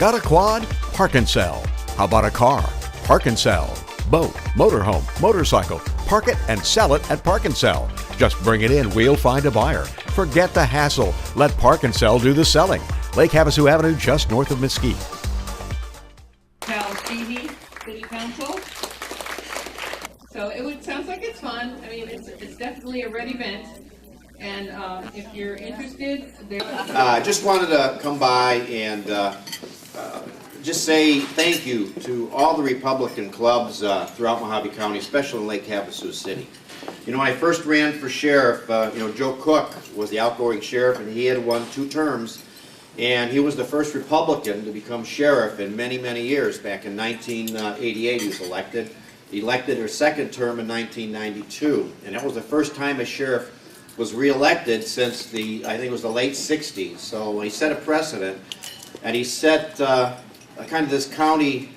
Got a quad? Park and sell. How about a car? Park and sell. Boat, motorhome, motorcycle. Park it and sell it at Park and Sell. Just bring it in, we'll find a buyer. Forget the hassle. Let Park and Sell do the selling. Lake Havasu Avenue, just north of Mesquite. Cal Stevie, City Council. So sounds like it's fun. I mean, it's definitely a red event. And if you're interested, I just wanted to come by and just say thank you to all the Republican clubs throughout Mojave County, especially in Lake Havasu City. You know, when I first ran for sheriff, Joe Cook was the outgoing sheriff, and he had won 2 terms. And he was the first Republican to become sheriff in many, many years. Back in 1988, he was elected. He elected her 2nd term in 1992. And that was the first time a sheriff was re-elected since I think it was the late 60s. So he set a precedent, and he set kind of this county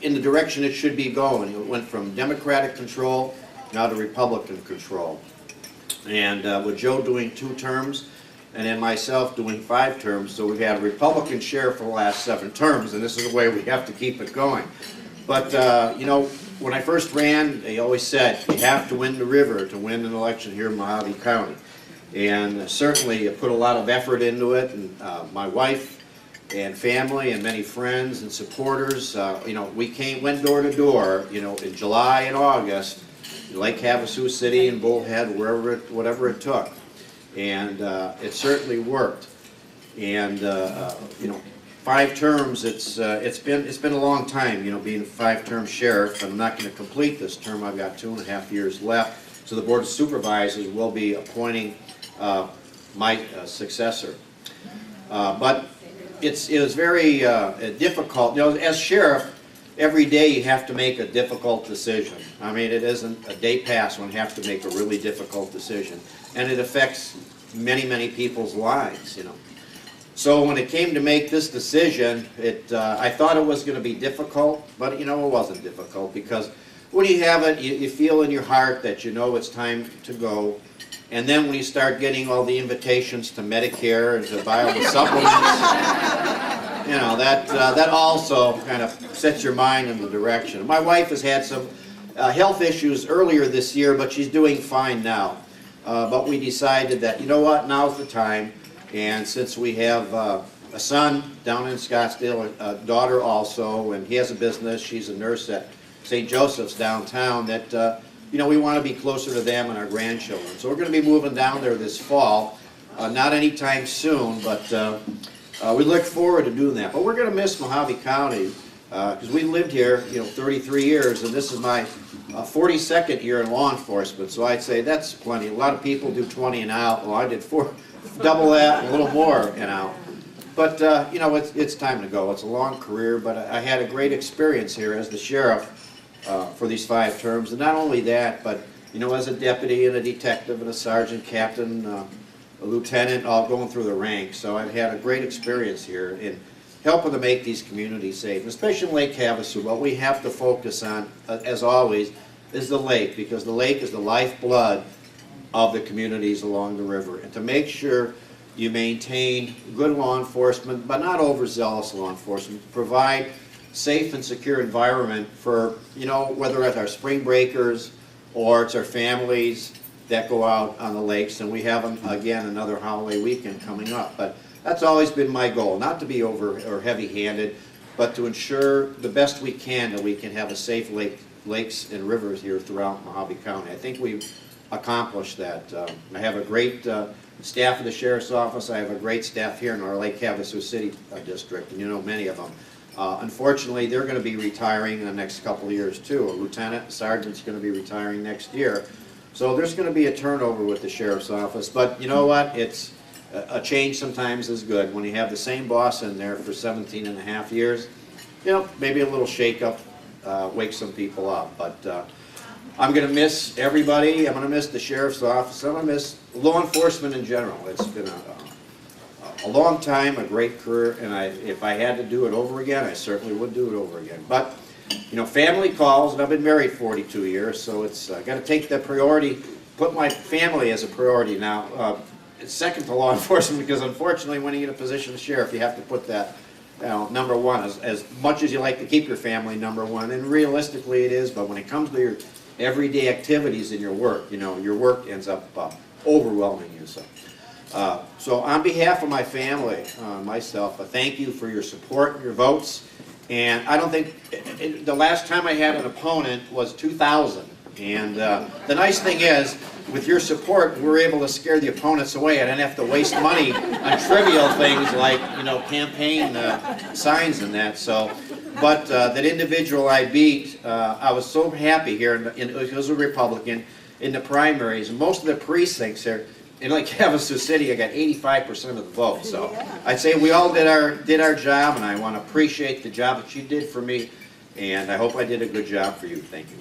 in the direction it should be going. It went from Democratic control now to Republican control. And with Joe doing 2 terms, and then myself doing 5 terms, so we've had a Republican sheriff for the last 7 terms, and this is the way we have to keep it going. But, when I first ran, they always said, you have to win the river to win an election here in Mojave County. And certainly I put a lot of effort into it, and my wife and family and many friends and supporters, we went door to door, in July and August, Lake Havasu City and Bullhead, whatever it took. And it certainly worked. And 5 terms, it's been a long time, being a 5-term sheriff. And I'm not going to complete this term. I've got 2.5 years left. So the Board of Supervisors will be appointing my successor. But it was very difficult. As sheriff, every day you have to make a difficult decision. I mean, it isn't a day pass when you have to make a really difficult decision. And it affects many, many people's lives, So when it came to make this decision, I thought it was going to be difficult, but it wasn't difficult, because when you have it, you feel in your heart that it's time to go. And then when you start getting all the invitations to Medicare and to buy all the supplements, that also kind of sets your mind in the direction. My wife has had some health issues earlier this year, but she's doing fine now. But we decided that, now's the time. And since we have a son down in Scottsdale, a daughter also, and he has a business, she's a nurse at St. Joseph's downtown, that, we want to be closer to them and our grandchildren. So we're going to be moving down there this fall. Not anytime soon, but we look forward to doing that. But we're going to miss Mojave County, because we lived here, 33 years, and this is my 42nd year in law enforcement. So I'd say that's plenty. A lot of people do 20 and out. Well, I did 4. Double that, a little more, But, it's time to go. It's a long career, but I had a great experience here as the sheriff for these 5 terms. And not only that, but, as a deputy and a detective and a sergeant, captain, a lieutenant, all going through the ranks. So I've had a great experience here in helping to make these communities safe. And especially in Lake Havasu, what we have to focus on, as always, is the lake, because the lake is the lifeblood of the communities along the river, and to make sure you maintain good law enforcement, but not overzealous law enforcement, to provide safe and secure environment for, whether it's our spring breakers or it's our families that go out on the lakes. And we have, again, another holiday weekend coming up. But that's always been my goal, not to be over or heavy-handed, but to ensure the best we can that we can have a safe lakes and rivers here throughout Mojave County. I think we've accomplished that. I have a great staff of the Sheriff's Office. I have a great staff here in our Lake Havasu City district, and many of them. Unfortunately, they're going to be retiring in the next couple of years too. A lieutenant, sergeant's going to be retiring next year. So there's going to be a turnover with the Sheriff's Office. But you know what? It's a change sometimes is good. When you have the same boss in there for 17 and a half years, maybe a little shake-up wakes some people up. But I'm going to miss everybody. I'm going to miss the Sheriff's Office. I'm going to miss law enforcement in general. It's been a long time, a great career, and if I had to do it over again, I certainly would do it over again. But, family calls, and I've been married 42 years, so it's got to take the priority, put my family as a priority now. It's second to law enforcement, because unfortunately when you get a position of sheriff, you have to put that number one, as much as you like to keep your family number one, and realistically it is, but when it comes to your everyday activities in your work, your work ends up overwhelming you. So on behalf of my family, myself, thank you for your support and your votes. And I don't think, the last time I had an opponent was 2000. And the nice thing is, with your support, we're able to scare the opponents away. I didn't have to waste money on trivial things like, campaign signs and that. But that individual I beat, I was so happy here, it was a Republican, in the primaries. Most of the precincts here, in like Havasu City, I got 85% of the vote. So I'd say we all did our job, and I want to appreciate the job that you did for me, and I hope I did a good job for you. Thank you.